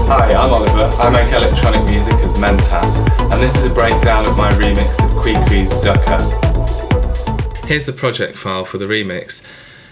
Hi, I'm Oliver. I make electronic music as Mentat, and this is a breakdown of my remix of QuiQui's Dukkha. Here's the project file for the remix.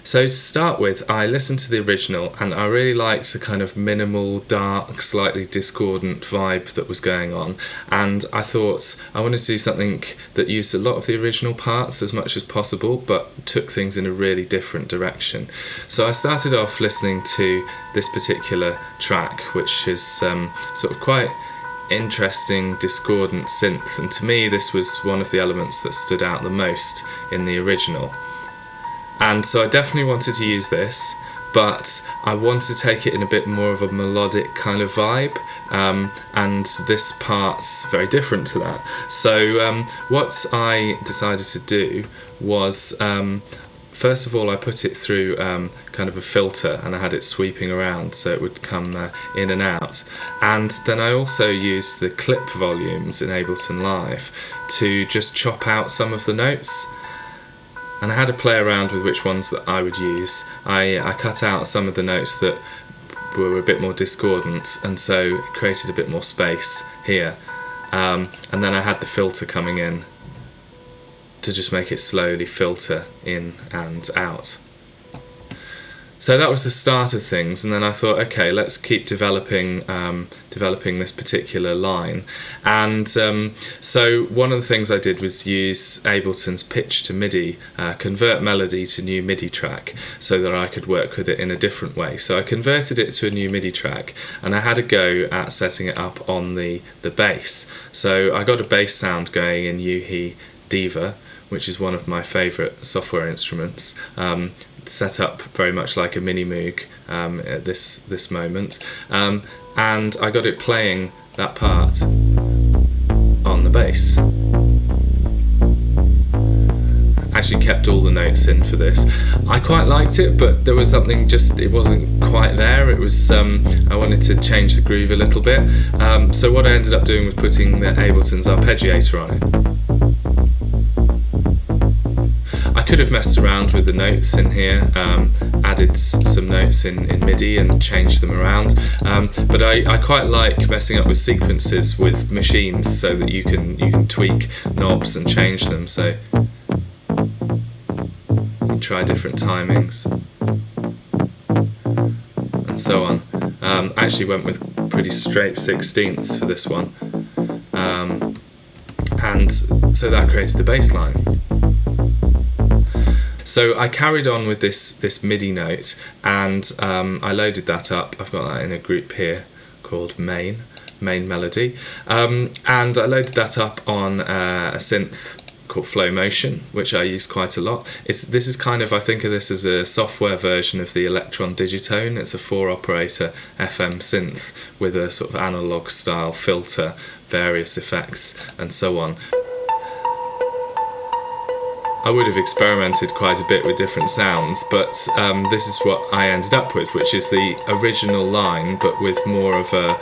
So to start with, I listened to the original and I really liked the kind of minimal, dark, slightly discordant vibe that was going on, and I thought I wanted to do something that used a lot of the original parts as much as possible but took things in a really different direction. So I started off listening to this particular track, which is sort of quite interesting discordant synth, and to me this was one of the elements that stood out the most in the original. And so I definitely wanted to use this, but I wanted to take it in a bit more of a melodic kind of vibe, and this part's very different to that. So what I decided to do was, first of all, I put it through kind of a filter, and I had it sweeping around so it would come in and out. And then I also used the clip volumes in Ableton Live to just chop out some of the notes. And I had to play around with which ones that I would use. I cut out some of the notes that were a bit more discordant, and so created a bit more space here. And then I had the filter coming in to just make it slowly filter in and out. So that was the start of things, and then I thought, okay, let's keep developing this particular line. And so one of the things I did was use Ableton's Pitch-to-MIDI, convert melody to new MIDI track, so that I could work with it in a different way. So I converted it to a new MIDI track, and I had a go at setting it up on the bass. So I got a bass sound going in Diva, which is one of my favourite software instruments. Set up very much like a mini Moog at this moment, and I got it playing that part on the bass. Actually kept all the notes in for this. I quite liked it, but there was something it wasn't quite there. It was I wanted to change the groove a little bit, so what I ended up doing was putting the Ableton's arpeggiator on it. I could have messed around with the notes in here, added some notes in MIDI and changed them around, but I quite like messing up with sequences with machines so that you can tweak knobs and change them, so you can try different timings and so on. Actually went with pretty straight 16ths for this one, and so that created the bass line. So I carried on with this MIDI note, and I loaded that up. I've got that in a group here called main melody, and I loaded that up on a synth called Flow Motion, which I use quite a lot. This is kind of, I think of this as a software version of the Electron Digitone. It's a 4-operator FM synth with a sort of analog style filter, various effects and so on. I would have experimented quite a bit with different sounds, but this is what I ended up with, which is the original line, but with more of a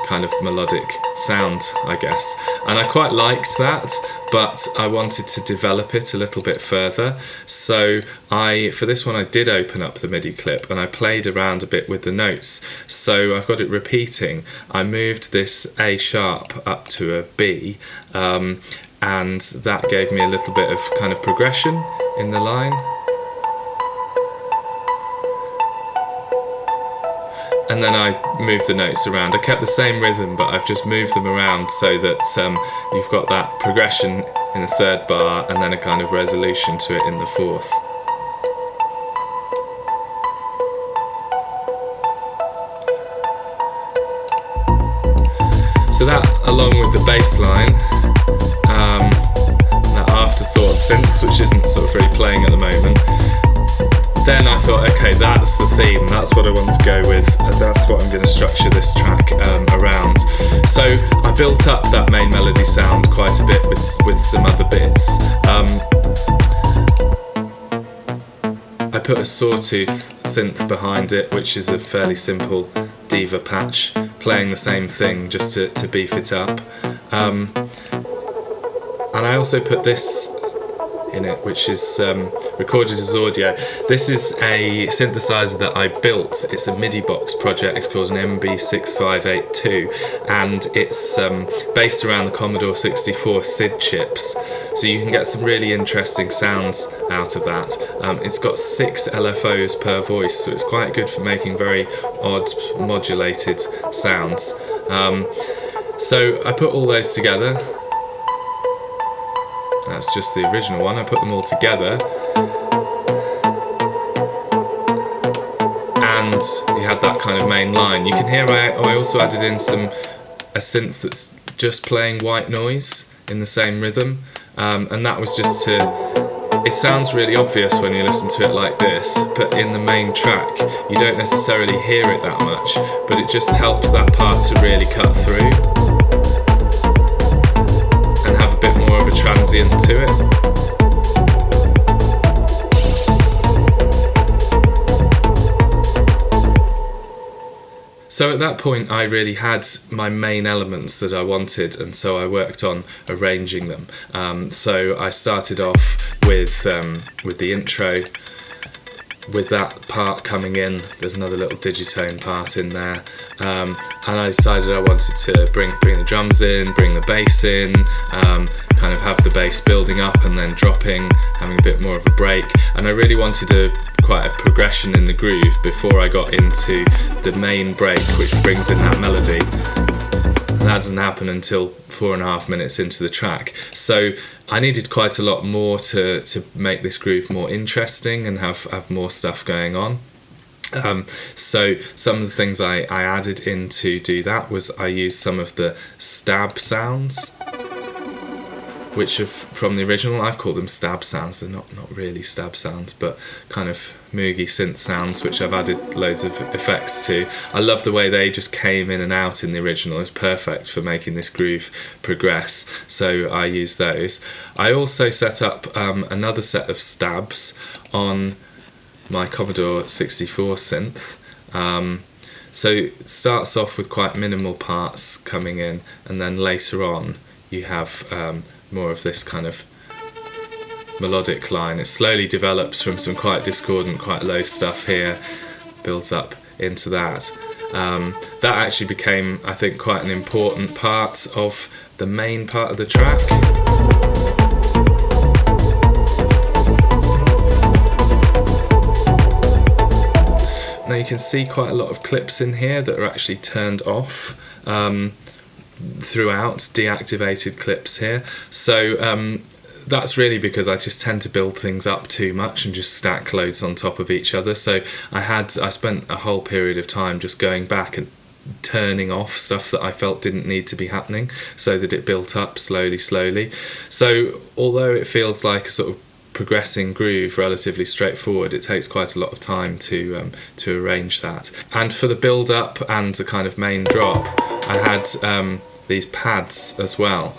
kind of melodic sound, I guess. And I quite liked that, but I wanted to develop it a little bit further. So for this one I did open up the MIDI clip and I played around a bit with the notes. So I've got it repeating. I moved this A sharp up to a B, and that gave me a little bit of kind of progression in the line. And then I moved the notes around. I kept the same rhythm, but I've just moved them around so that you've got that progression in the third bar and then a kind of resolution to it in the fourth. So that, along with the bass line, that afterthought synth, which isn't sort of really playing at the moment, then I thought, okay, that's the theme, that's what I want to go with, and that's what I'm going to structure this track around. So I built up that main melody sound quite a bit with some other bits. I put a sawtooth synth behind it, which is a fairly simple Diva patch, playing the same thing just to beef it up. And I also put this in it, which is recorded as audio. This is a synthesizer that I built. It's a MIDI box project. It's called an MB-6582, and it's based around the Commodore 64 SID chips. So you can get some really interesting sounds out of that. It's got 6 LFOs per voice, so it's quite good for making very odd modulated sounds. So I put all those together. That's just the original one. I put them all together, and you had that kind of main line. You can hear I also added in a synth that's just playing white noise in the same rhythm, and that was just to, it sounds really obvious when you listen to it like this, but in the main track you don't necessarily hear it that much, but it just helps that part to really cut through and have a bit more of a transient to it. So at that point I really had my main elements that I wanted, and so I worked on arranging them. So I started off with the intro, with that part coming in. There's another little digitone part in there, and I decided I wanted to bring the drums in, bring the bass in, kind of have the bass building up and then dropping, having a bit more of a break, and I really wanted quite a progression in the groove before I got into the main break, which brings in that melody. That doesn't happen until 4.5 minutes into the track, so I needed quite a lot more to make this groove more interesting and have more stuff going on. So some of the things I added in to do that was I used some of the stab sounds, which are from the original. I've called them stab sounds. They're not really stab sounds, but kind of moogie synth sounds, which I've added loads of effects to. I love the way they just came in and out in the original. It's perfect for making this groove progress, so I used those. I also set up another set of stabs on my Commodore 64 synth. So it starts off with quite minimal parts coming in, and then later on you have more of this kind of melodic line. It slowly develops from some quite discordant, quite low stuff here, builds up into that. That actually became, I think, quite an important part of the main part of the track. Now you can see quite a lot of clips in here that are actually turned off throughout, deactivated clips here. So that's really because I just tend to build things up too much and just stack loads on top of each other. So I spent a whole period of time just going back and turning off stuff that I felt didn't need to be happening, so that it built up slowly. So although it feels like a sort of progressing groove, relatively straightforward, it takes quite a lot of time to arrange that. And for the build up and the kind of main drop, I had these pads as well,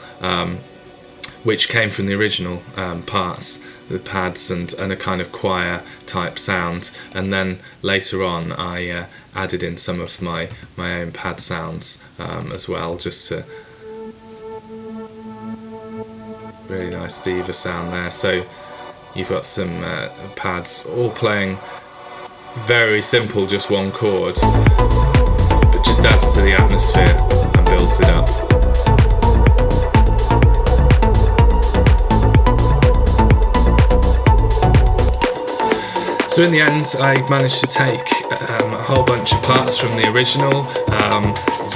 which came from the original parts, the pads and a kind of choir type sound, and then later on I added in some of my own pad sounds as well, just to really nice diva sound there. So you've got some pads all playing very simple, just one chord, but just adds to the atmosphere and builds it up. So in the end I managed to take a whole bunch of parts from the original,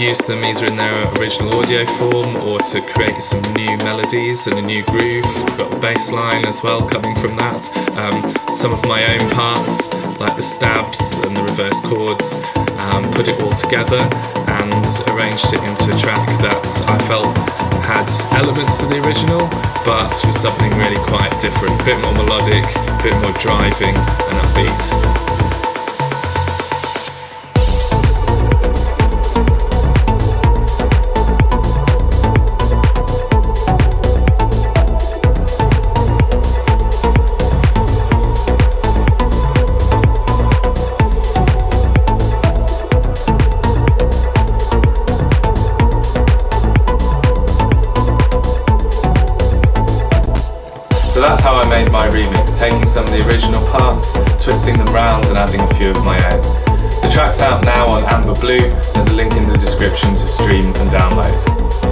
use them either in their original audio form or to create some new melodies and a new groove. We've got the bass line as well coming from that. Some of my own parts, like the stabs and the reverse chords, put it all together and arranged it into a track that I felt had elements of the original, but was something really quite different, a bit more melodic, a bit more driving and upbeat. So that's how I made is taking some of the original parts, twisting them round and adding a few of my own. The track's out now on Amber Blue, there's a link in the description to stream and download.